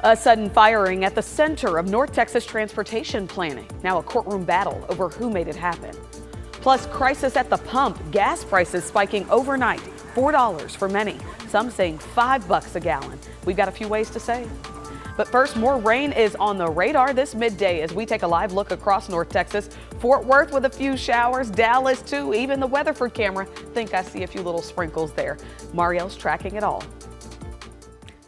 A sudden firing at the center of North Texas transportation planning. Now a courtroom battle over who made it happen. Plus, crisis at the pump. Gas prices spiking overnight. $4 for many. Some saying $5 a gallon. We've got a few ways to save. But first, more rain is on the radar this midday as we take a live look across North Texas. Fort Worth with a few showers, Dallas too, even the Weatherford camera. Think I see a few little sprinkles there. Marielle's tracking it all.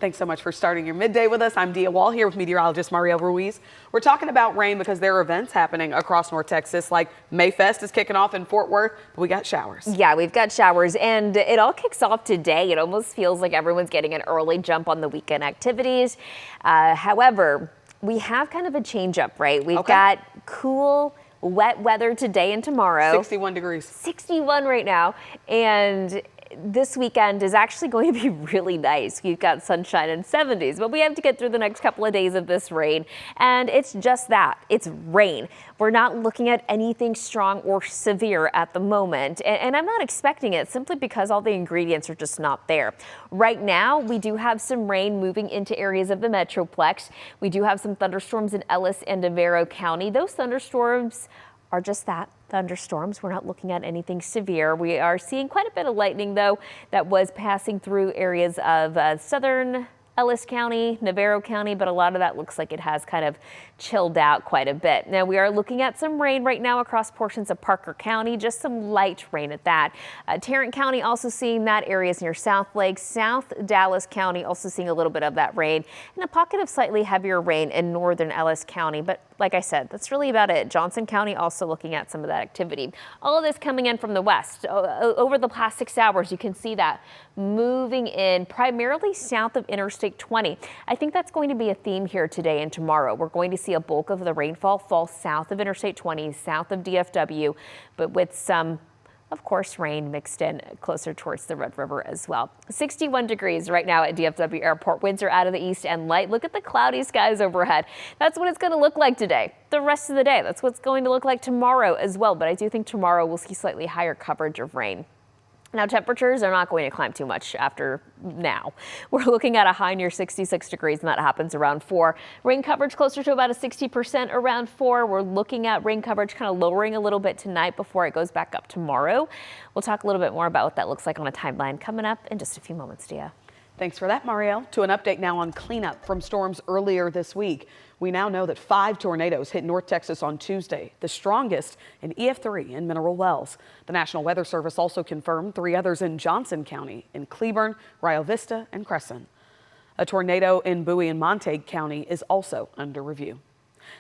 Thanks so much for starting your midday with us. I'm Dia Wall here with meteorologist Marielle Ruiz. We're talking about rain because there are events happening across North Texas, like Mayfest is kicking off in Fort Worth, but we got showers. Yeah, we've got showers, and it all kicks off today. It almost feels like everyone's getting an early jump on the weekend activities. However, we have kind of a change up, right? We've got cool, wet weather today and tomorrow. 61 degrees. 61 right now, and this weekend is actually going to be really nice. We've got sunshine and 70s, but we have to get through the next couple of days of this rain. And it's just that. It's rain. We're not looking at anything strong or severe at the moment. And I'm not expecting it simply because all the ingredients are just not there. Right now, we do have some rain moving into areas of the Metroplex. We do have some thunderstorms in Ellis and Navarro County. Those thunderstorms are just that, thunderstorms. We're not looking at anything severe. We are seeing quite a bit of lightning, though, that was passing through areas of southern Ellis County, Navarro County, but a lot of that looks like it has kind of chilled out quite a bit. Now we are looking at some rain right now across portions of Parker County, just some light rain at that. Tarrant County also seeing that, areas near South Lake. South Dallas County also seeing a little bit of that rain, and a pocket of slightly heavier rain in northern Ellis County. But like I said, that's really about it. Johnson County also looking at some of that activity. All of this coming in from the west. Over the past 6 hours, you can see that moving in primarily south of Interstate 20. I think that's going to be a theme here today and tomorrow. We're going to see a bulk of the rainfall fall south of Interstate 20, south of DFW, but with some, of course, rain mixed in closer towards the Red River as well. 61 degrees right now at DFW Airport. Winds are out of the east and light. Look at the cloudy skies overhead. That's what it's going to look like today. The rest of the day, that's what's going to look like tomorrow as well. But I do think tomorrow we'll see slightly higher coverage of rain. Now, temperatures are not going to climb too much after now. We're looking at a high near 66 degrees, and that happens around 4. Rain coverage closer to about a 60% around 4. We're looking at rain coverage kind of lowering a little bit tonight before it goes back up tomorrow. We'll talk a little bit more about what that looks like on a timeline coming up in just a few moments, Dia. Thanks for that, Marielle. To an update now on cleanup from storms earlier this week. We now know that 5 tornadoes hit North Texas on Tuesday, the strongest in EF3 in Mineral Wells. The National Weather Service also confirmed 3 others in Johnson County, in Cleburne, Rio Vista, and Crescent. A tornado in Bowie and Montague County is also under review.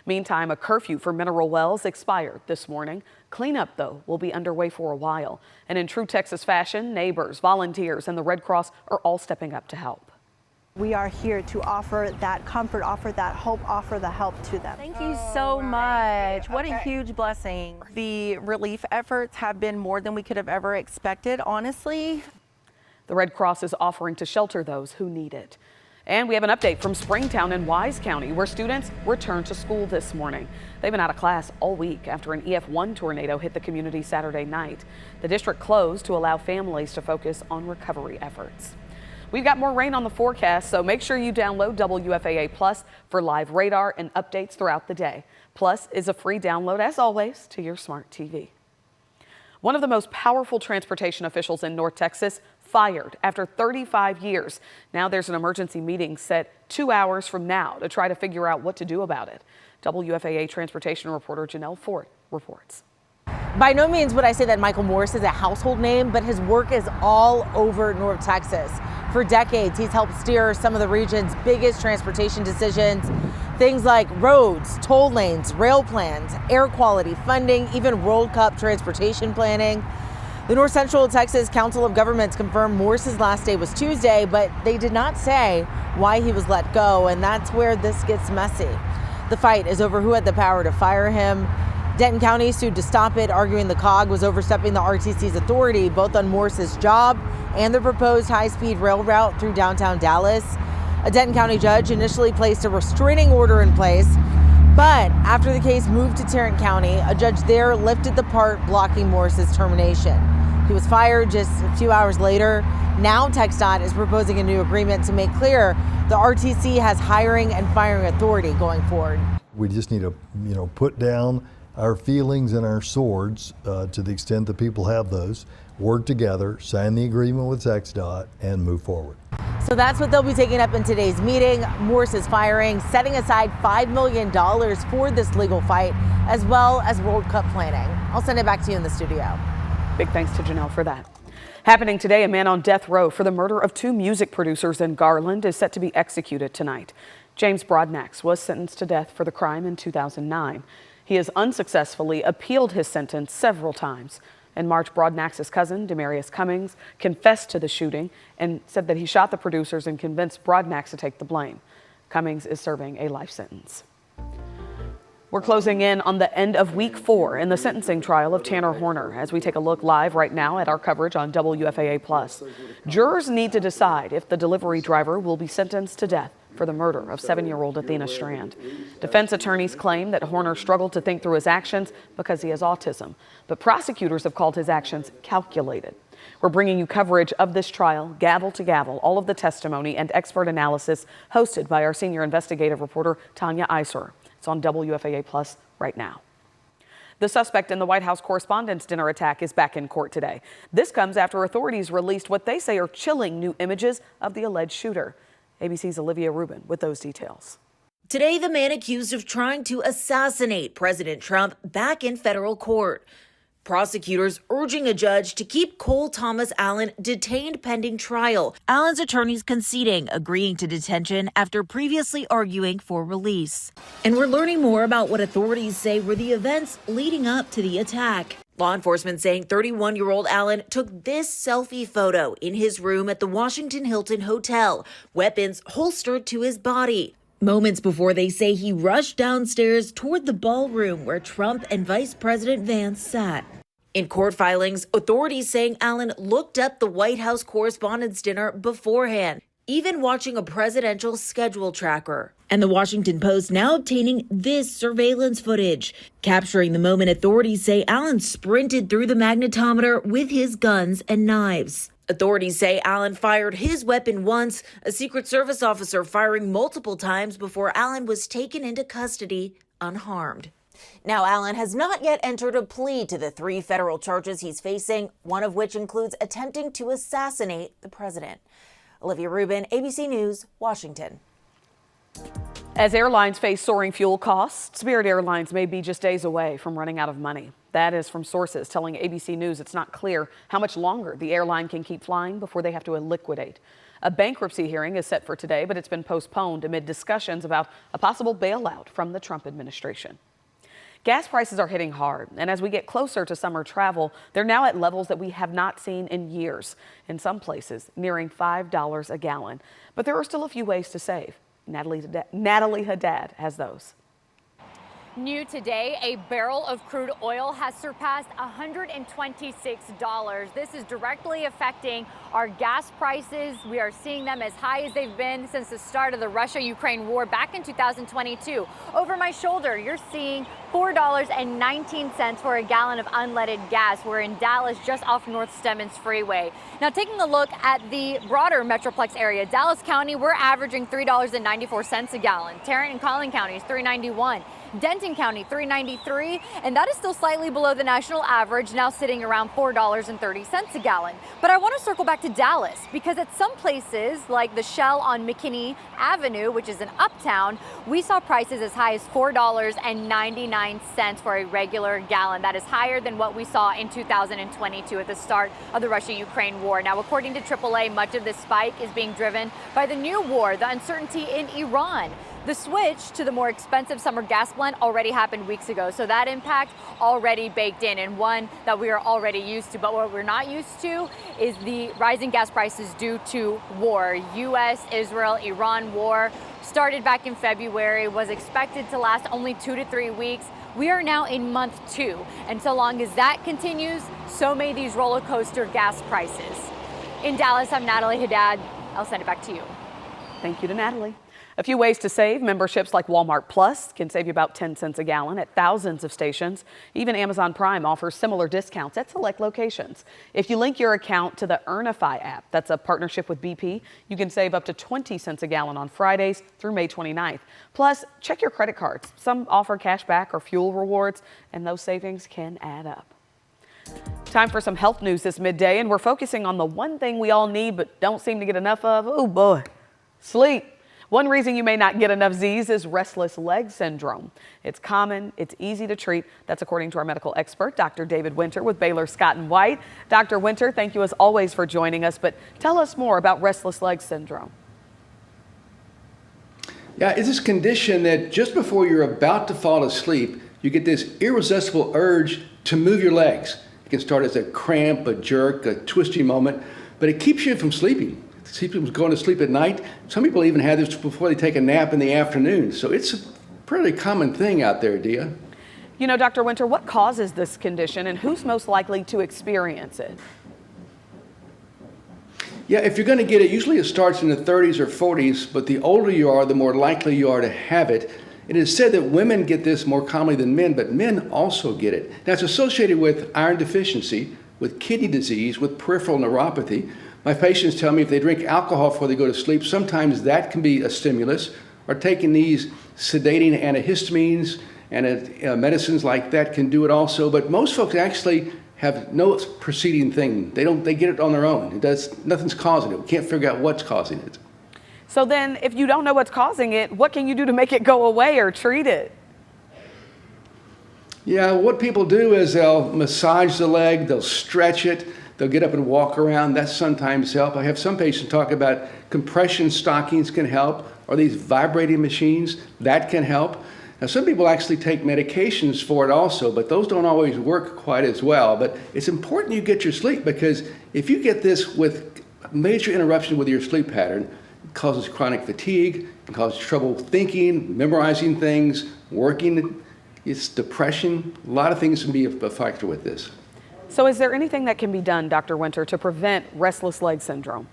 Meantime, a curfew for Mineral Wells expired this morning. Cleanup, though, will be underway for a while. And in true Texas fashion, neighbors, volunteers, and the Red Cross are all stepping up to help. We are here to offer that comfort, offer that hope, offer the help to them. Thank you so much. What a huge blessing. The relief efforts have been more than we could have ever expected, honestly. The Red Cross is offering to shelter those who need it. And we have an update from Springtown in Wise County, where students returned to school this morning. They've been out of class all week after an EF1 tornado hit the community Saturday night. The district closed to allow families to focus on recovery efforts. We've got more rain on the forecast, so make sure you download WFAA Plus for live radar and updates throughout the day. Plus is a free download, as always, to your smart TV. One of the most powerful transportation officials in North Texas fired after 35 years. Now there's an emergency meeting set 2 hours from now to try to figure out what to do about it. WFAA transportation reporter Janelle Fort reports. By no means would I say that Michael Morris is a household name, but his work is all over North Texas. For decades, he's helped steer some of the region's biggest transportation decisions. Things like roads, toll lanes, rail plans, air quality funding, even World Cup transportation planning. The North Central Texas Council of Governments confirmed Morris's last day was Tuesday, but they did not say why he was let go, and that's where this gets messy. The fight is over who had the power to fire him. Denton County sued to stop it, arguing the COG was overstepping the RTC's authority, both on Morris's job and the proposed high-speed rail route through downtown Dallas. A Denton County judge initially placed a restraining order in place, but after the case moved to Tarrant County, a judge there lifted the part blocking Morris's termination. He was fired just a few hours later. Now TxDOT is proposing a new agreement to make clear the RTC has hiring and firing authority going forward. We just need to, put down our feelings and our swords to the extent that people have those, work together, sign the agreement with TxDOT, and move forward. So that's what they'll be taking up in today's meeting. Morse is firing, setting aside $5 million for this legal fight, as well as World Cup planning. I'll send it back to you in the studio. Big thanks to Janelle for that. Happening today, a man on death row for the murder of 2 music producers in Garland is set to be executed tonight. James Broadnax was sentenced to death for the crime in 2009. He has unsuccessfully appealed his sentence several times. In March, Broadnax's cousin, Demarius Cummings, confessed to the shooting and said that he shot the producers and convinced Broadnax to take the blame. Cummings is serving a life sentence. We're closing in on the end of week 4 in the sentencing trial of Tanner Horner as we take a look live right now at our coverage on WFAA+. Jurors need to decide if the delivery driver will be sentenced to death for the murder of 7-year-old Athena Strand. Defense attorneys claim that Horner struggled to think through his actions because he has autism, but prosecutors have called his actions calculated. We're bringing you coverage of this trial, gavel to gavel, all of the testimony and expert analysis hosted by our senior investigative reporter, Tanya Iser. It's on WFAA+ right now. The suspect in the White House Correspondents' Dinner attack is back in court today. This comes after authorities released what they say are chilling new images of the alleged shooter. ABC's Olivia Rubin with those details. Today, the man accused of trying to assassinate President Trump back in federal court. Prosecutors urging a judge to keep Cole Thomas Allen detained pending trial. Allen's attorneys conceding, agreeing to detention after previously arguing for release. And we're learning more about what authorities say were the events leading up to the attack. Law enforcement saying 31-year-old Allen took this selfie photo in his room at the Washington Hilton Hotel, weapons holstered to his body. Moments before they say he rushed downstairs toward the ballroom where Trump and Vice President Vance sat. In court filings, authorities saying Allen looked up the White House Correspondents' Dinner beforehand, even watching a presidential schedule tracker. And the Washington Post now obtaining this surveillance footage, capturing the moment authorities say Allen sprinted through the magnetometer with his guns and knives. Authorities say Allen fired his weapon once, a Secret Service officer firing multiple times before Allen was taken into custody unharmed. Now, Allen has not yet entered a plea to the 3 federal charges he's facing, one of which includes attempting to assassinate the president. Olivia Rubin, ABC News, Washington. As airlines face soaring fuel costs, Spirit Airlines may be just days away from running out of money. That is from sources telling ABC News it's not clear how much longer the airline can keep flying before they have to liquidate. A bankruptcy hearing is set for today, but it's been postponed amid discussions about a possible bailout from the Trump administration. Gas prices are hitting hard, and as we get closer to summer travel, they're now at levels that we have not seen in years. In some places, nearing $5 a gallon. But there are still a few ways to save. Natalie Haddad has those. New today, a barrel of crude oil has surpassed $126. This is directly affecting our gas prices. We are seeing them as high as they've been since the start of the Russia-Ukraine war back in 2022. Over my shoulder, you're seeing $4.19 for a gallon of unleaded gas. We're in Dallas, just off North Stemmons Freeway. Now, taking a look at the broader Metroplex area, Dallas County, we're averaging $3.94 a gallon. Tarrant and Collin counties, $3.91. Denton County, $3.93, and that is still slightly below the national average, now sitting around $4.30 a gallon. But I want to circle back to Dallas, because at some places, like the Shell on McKinney Avenue, which is in Uptown, we saw prices as high as $4.99 for a regular gallon. That is higher than what we saw in 2022 at the start of the Russia-Ukraine war. Now, according to AAA, much of this spike is being driven by the new war, the uncertainty in Iran. The switch to the more expensive summer gas blend already happened weeks ago, so that impact already baked in, and one that we are already used to. But what we're not used to is the rising gas prices due to war. U.S., Israel, Iran war started back in February, was expected to last only 2 to 3 weeks. We are now in month 2, and so long as that continues, so may these roller coaster gas prices. In Dallas, I'm Natalie Haddad. I'll send it back to you. Thank you to Natalie. A few ways to save. Memberships like Walmart Plus can save you about 10 cents a gallon at thousands of stations. Even Amazon Prime offers similar discounts at select locations. If you link your account to the Earnify app, that's a partnership with BP, you can save up to 20 cents a gallon on Fridays through May 29th. Plus, check your credit cards. Some offer cash back or fuel rewards, and those savings can add up. Time for some health news this midday, and we're focusing on the one thing we all need but don't seem to get enough of. Oh boy, sleep. One reason you may not get enough Z's is restless leg syndrome. It's common, it's easy to treat. That's according to our medical expert, Dr. David Winter with Baylor Scott & White. Dr. Winter, thank you as always for joining us, but tell us more about restless leg syndrome. Yeah, it's this condition that just before you're about to fall asleep, you get this irresistible urge to move your legs. It can start as a cramp, a jerk, a twisty moment, but it keeps you from sleeping. See people going to sleep at night. Some people even have this before they take a nap in the afternoon. So it's a pretty common thing out there, Dia. You know, Dr. Winter, what causes this condition and who's most likely to experience it? Yeah, if you're going to get it, usually it starts in the 30s or 40s, but the older you are, the more likely you are to have it. It is said that women get this more commonly than men, but men also get it. Now, it's associated with iron deficiency, with kidney disease, with peripheral neuropathy. My patients tell me if they drink alcohol before they go to sleep, sometimes that can be a stimulus, or taking these sedating antihistamines and medicines like that can do it also. But most folks actually have no preceding thing. They get it on their own. Nothing's causing it. We can't figure out what's causing it. So then if you don't know what's causing it, what can you do to make it go away or treat it? Yeah, what people do is they'll massage the leg, they'll stretch it, they'll get up and walk around. That sometimes help. I have some patients talk about compression stockings can help, or these vibrating machines, that can help. Now, some people actually take medications for it also, but those don't always work quite as well. But it's important you get your sleep, because if you get this with major interruption with your sleep pattern, it causes chronic fatigue, it causes trouble thinking, memorizing things, working. It's depression. A lot of things can be a factor with this. So is there anything that can be done, Dr. Winter, to prevent restless leg syndrome?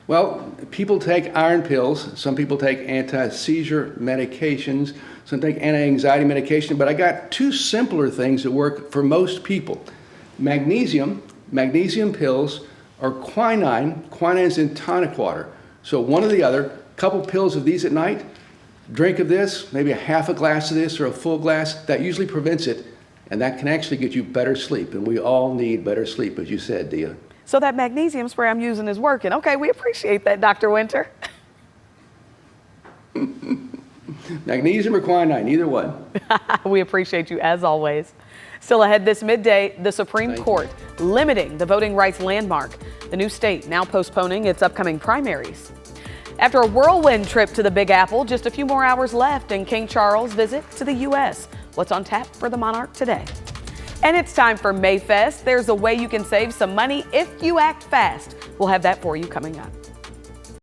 Well, people take iron pills. Some people take anti-seizure medications. Some take anti-anxiety medication. But I got two simpler things that work for most people. Magnesium pills, or quinine. Quinine is in tonic water. So one or the other, a couple pills of these at night, drink of this, maybe a half a glass of this or a full glass. That usually prevents it. And that can actually get you better sleep. And we all need better sleep, as you said, Dia. So that magnesium spray I'm using is working. Okay, we appreciate that, Dr. Winter. Magnesium or quinine, either one. We appreciate you as always. Still ahead this midday, the Supreme Court limiting the voting rights landmark. The new state now postponing its upcoming primaries. After a whirlwind trip to the Big Apple, just a few more hours left in King Charles' visit to the U.S. What's on tap for the monarch today? And it's time for Mayfest. There's a way you can save some money if you act fast. We'll have that for you coming up.